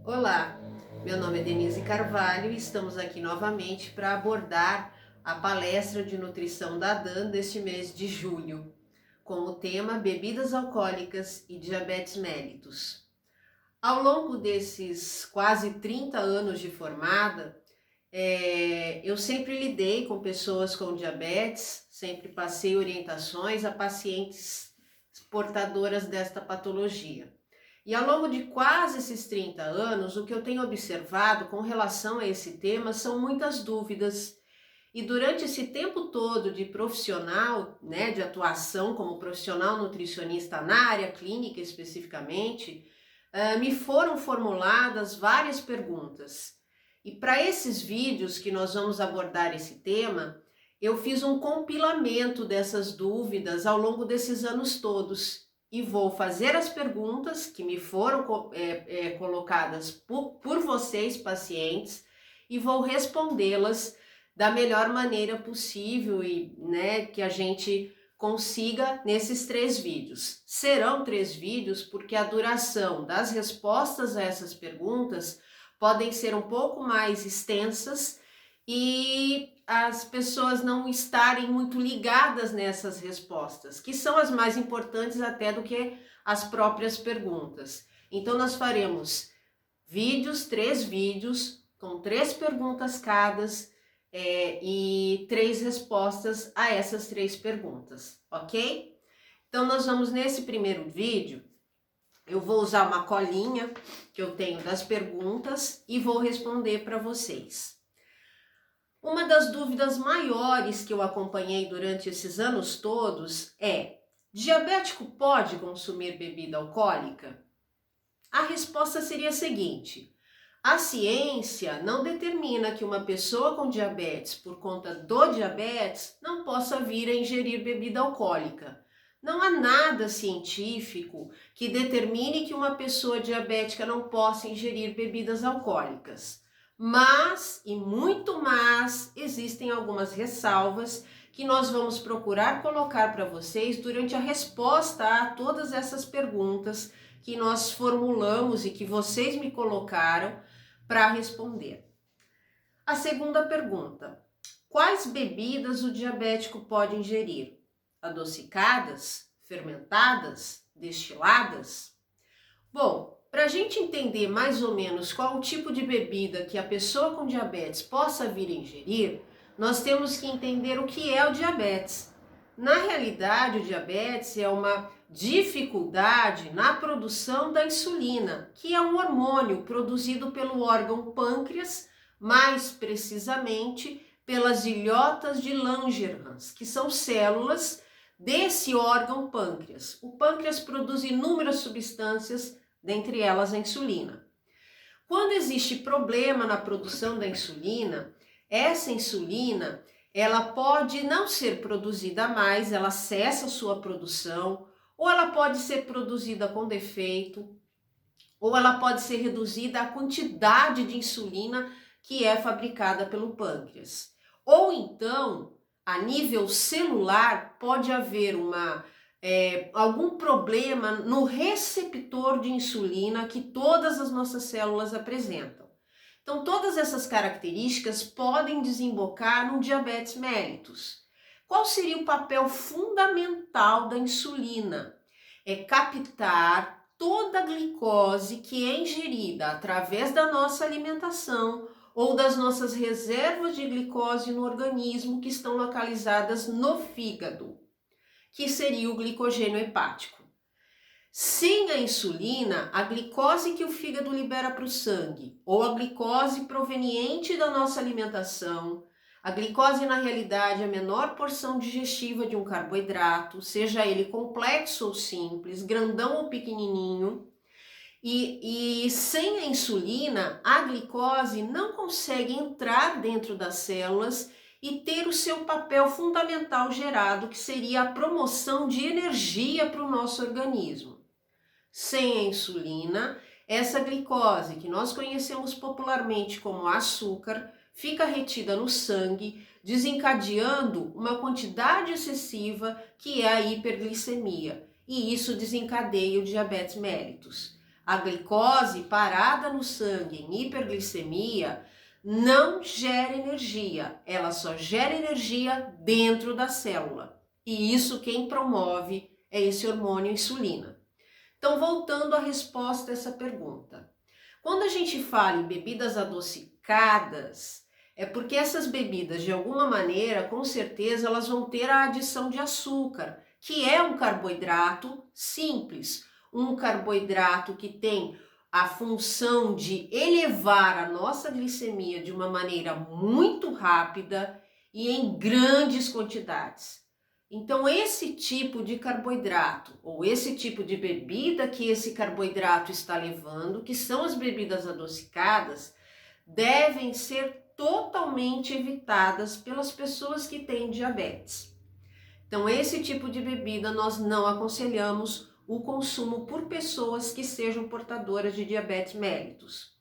Olá, meu nome é Denise Carvalho e estamos aqui novamente para abordar a palestra de nutrição da Dan deste mês de julho, com o tema Bebidas Alcoólicas e Diabetes Mellitus. Ao longo desses quase 30 anos de formada, eu sempre lidei com pessoas com diabetes, sempre passei orientações a pacientes portadoras desta patologia. E ao longo de quase esses 30 anos, o que eu tenho observado com relação a esse tema são muitas dúvidas. E durante esse tempo todo de profissional, de atuação como profissional nutricionista na área clínica especificamente, me foram formuladas várias perguntas. E para esses vídeos que nós vamos abordar esse tema, eu fiz um compilamento dessas dúvidas ao longo desses anos todos e vou fazer as perguntas que me foram colocadas por vocês, pacientes, e vou respondê-las da melhor maneira possível e que a gente consiga nesses 3 vídeos. Serão 3 vídeos porque a duração das respostas a essas perguntas podem ser um pouco mais extensas e as pessoas não estarem muito ligadas nessas respostas, que são as mais importantes até do que as próprias perguntas. Então nós faremos 3 vídeos com 3 perguntas cada e 3 respostas a essas 3 perguntas, ok? Então nós vamos nesse primeiro vídeo, eu vou usar uma colinha que eu tenho das perguntas e vou responder para vocês. Uma das dúvidas maiores que eu acompanhei durante esses anos todos é: diabético pode consumir bebida alcoólica? A resposta seria a seguinte: a ciência não determina que uma pessoa com diabetes, por conta do diabetes, não possa vir a ingerir bebida alcoólica. Não há nada científico que determine que uma pessoa diabética não possa ingerir bebidas alcoólicas. Mas, e muito mais, existem algumas ressalvas que nós vamos procurar colocar para vocês durante a resposta a todas essas perguntas que nós formulamos e que vocês me colocaram para responder. A segunda pergunta: quais bebidas o diabético pode ingerir? Adocicadas, fermentadas, destiladas? Bom, para a gente entender mais ou menos qual o tipo de bebida que a pessoa com diabetes possa vir a ingerir, nós temos que entender o que é o diabetes. Na realidade, o diabetes é uma dificuldade na produção da insulina, que é um hormônio produzido pelo órgão pâncreas, mais precisamente pelas ilhotas de Langerhans, que são células desse órgão pâncreas. O pâncreas produz inúmeras substâncias, dentre elas a insulina. Quando existe problema na produção da insulina, essa insulina ela pode não ser produzida mais, ela cessa a sua produção, ou ela pode ser produzida com defeito, ou ela pode ser reduzida a quantidade de insulina que é fabricada pelo pâncreas. Ou então, a nível celular, pode haver algum problema no receptor de insulina que todas as nossas células apresentam. Então, todas essas características podem desembocar no diabetes mellitus. Qual seria o papel fundamental da insulina? É captar toda a glicose que é ingerida através da nossa alimentação ou das nossas reservas de glicose no organismo que estão localizadas no fígado, que seria o glicogênio hepático. Sem a insulina, a glicose que o fígado libera para o sangue, ou a glicose proveniente da nossa alimentação, a glicose na realidade é a menor porção digestiva de um carboidrato, seja ele complexo ou simples, grandão ou pequenininho, e sem a insulina, a glicose não consegue entrar dentro das células e ter o seu papel fundamental gerado, que seria a promoção de energia para o nosso organismo. Sem a insulina, essa glicose, que nós conhecemos popularmente como açúcar, fica retida no sangue, desencadeando uma quantidade excessiva que é a hiperglicemia, e isso desencadeia o diabetes mellitus. A glicose parada no sangue em hiperglicemia não gera energia, ela só gera energia dentro da célula. E isso quem promove é esse hormônio insulina. Então, voltando à resposta a essa pergunta. Quando a gente fala em bebidas adocicadas, é porque essas bebidas, de alguma maneira, com certeza, elas vão ter a adição de açúcar, que é um carboidrato simples, um carboidrato que tem a função de elevar a nossa glicemia de uma maneira muito rápida e em grandes quantidades. Então, esse tipo de carboidrato ou esse tipo de bebida que esse carboidrato está levando, que são as bebidas adocicadas, devem ser totalmente evitadas pelas pessoas que têm diabetes. Então, esse tipo de bebida nós não aconselhamos o consumo por pessoas que sejam portadoras de diabetes mellitus.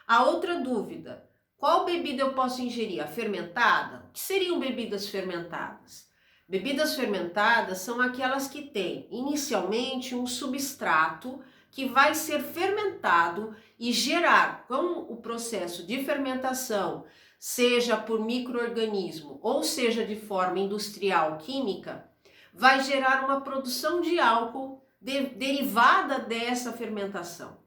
A outra dúvida, qual bebida eu posso ingerir? A fermentada? O que seriam bebidas fermentadas? Bebidas fermentadas são aquelas que têm inicialmente um substrato que vai ser fermentado e gerar, com o processo de fermentação, seja por micro-organismo ou seja de forma industrial química, vai gerar uma produção de álcool derivada dessa fermentação.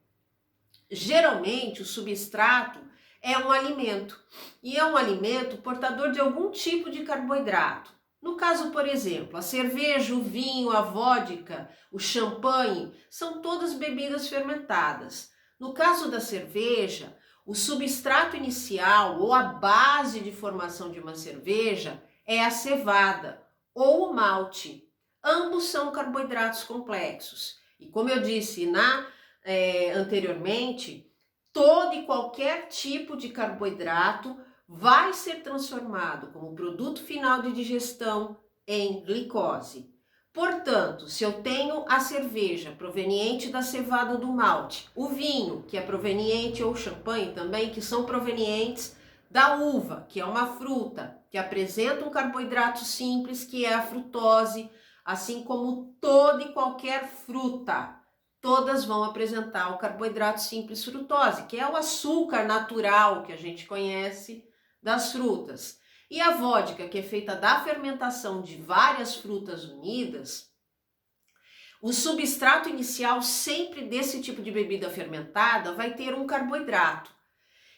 Geralmente o substrato é um alimento e é um alimento portador de algum tipo de carboidrato. No caso, por exemplo, a cerveja, o vinho, a vodka, o champanhe são todas bebidas fermentadas. No caso da cerveja, o substrato inicial ou a base de formação de uma cerveja é a cevada ou o malte. Ambos são carboidratos complexos. E como eu disse anteriormente, todo e qualquer tipo de carboidrato vai ser transformado como produto final de digestão em glicose. Portanto, se eu tenho a cerveja proveniente da cevada do malte, o vinho, que é proveniente, ou champanhe também, que são provenientes da uva, que é uma fruta, que apresenta um carboidrato simples, que é a frutose, assim como toda e qualquer fruta, todas vão apresentar o carboidrato simples frutose, que é o açúcar natural que a gente conhece das frutas. E a vodka, que é feita da fermentação de várias frutas unidas, o substrato inicial sempre desse tipo de bebida fermentada vai ter um carboidrato.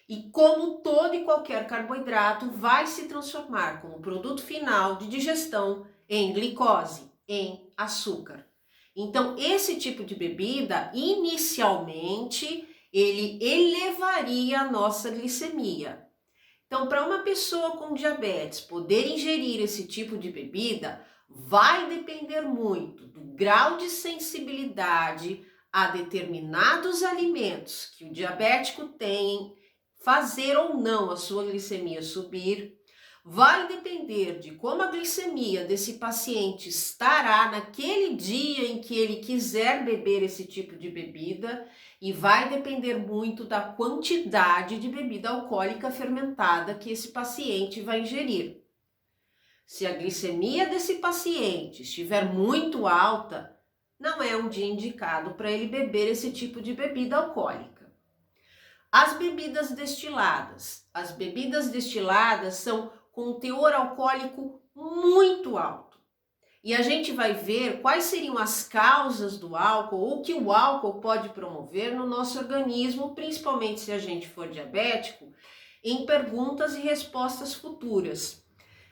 E como todo e qualquer carboidrato, vai se transformar como produto final de digestão em glicose, em açúcar. Então, esse tipo de bebida, inicialmente, ele elevaria a nossa glicemia. Então, para uma pessoa com diabetes poder ingerir esse tipo de bebida, vai depender muito do grau de sensibilidade a determinados alimentos que o diabético tem, fazer ou não a sua glicemia subir. Vai depender de como a glicemia desse paciente estará naquele dia em que ele quiser beber esse tipo de bebida e vai depender muito da quantidade de bebida alcoólica fermentada que esse paciente vai ingerir. Se a glicemia desse paciente estiver muito alta, não é um dia indicado para ele beber esse tipo de bebida alcoólica. As bebidas destiladas. As bebidas destiladas são com um teor alcoólico muito alto. E a gente vai ver quais seriam as causas do álcool ou o que o álcool pode promover no nosso organismo, principalmente se a gente for diabético, em perguntas e respostas futuras.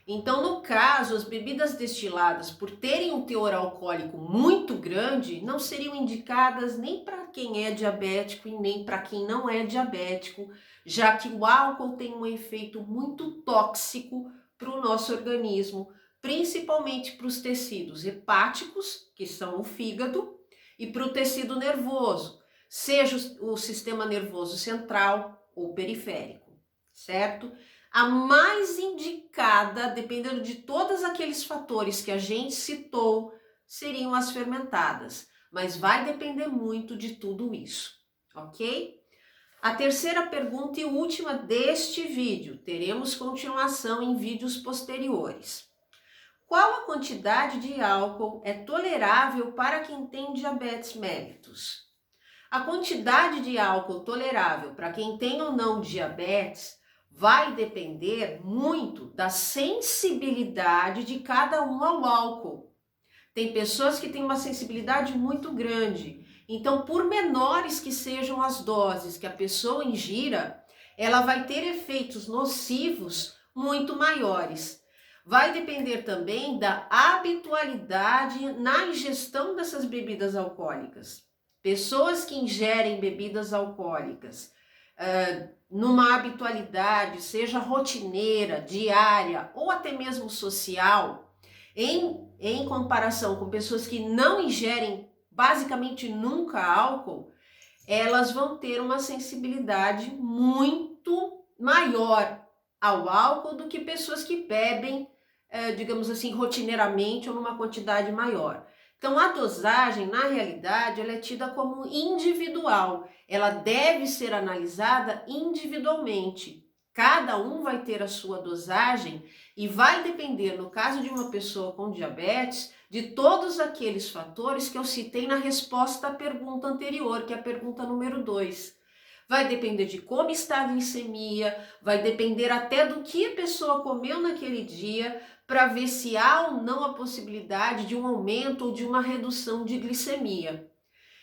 Então, no caso, as bebidas destiladas, por terem um teor alcoólico muito grande, não seriam indicadas nem para quem é diabético e nem para quem não é diabético, já que o álcool tem um efeito muito tóxico para o nosso organismo, principalmente para os tecidos hepáticos, que são o fígado, e para o tecido nervoso, seja o sistema nervoso central ou periférico, certo? A mais indicada, dependendo de todos aqueles fatores que a gente citou, seriam as fermentadas, mas vai depender muito de tudo isso, ok? A terceira pergunta e última deste vídeo, teremos continuação em vídeos posteriores. Qual a quantidade de álcool é tolerável para quem tem diabetes mellitus? A quantidade de álcool tolerável para quem tem ou não diabetes vai depender muito da sensibilidade de cada um ao álcool. Tem pessoas que têm uma sensibilidade muito grande, então por menores que sejam as doses que a pessoa ingira, ela vai ter efeitos nocivos muito maiores. Vai depender também da habitualidade na ingestão dessas bebidas alcoólicas. Pessoas que ingerem bebidas alcoólicas numa habitualidade, seja rotineira, diária ou até mesmo social, em comparação com pessoas que não ingerem basicamente nunca álcool, elas vão ter uma sensibilidade muito maior ao álcool do que pessoas que bebem, digamos assim, rotineiramente ou numa quantidade maior. Então, a dosagem, na realidade, ela é tida como individual. Ela deve ser analisada individualmente. Cada um vai ter a sua dosagem e vai depender, no caso de uma pessoa com diabetes, de todos aqueles fatores que eu citei na resposta à pergunta anterior, que é a pergunta número 2. Vai depender de como está a glicemia, vai depender até do que a pessoa comeu naquele dia, para ver se há ou não a possibilidade de um aumento ou de uma redução de glicemia.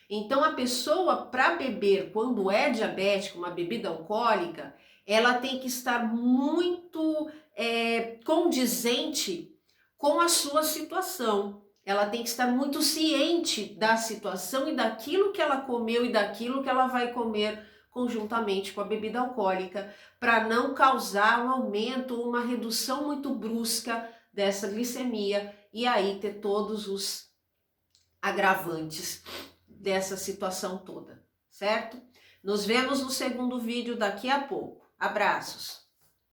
Então, a pessoa, para beber, quando é diabética, uma bebida alcoólica, ela tem que estar muito condizente com a sua situação. Ela tem que estar muito ciente da situação e daquilo que ela comeu e daquilo que ela vai comer conjuntamente com a bebida alcoólica, para não causar um aumento ou uma redução muito brusca dessa glicemia e aí ter todos os agravantes dessa situação toda, certo? Nos vemos no segundo vídeo daqui a pouco. Abraços!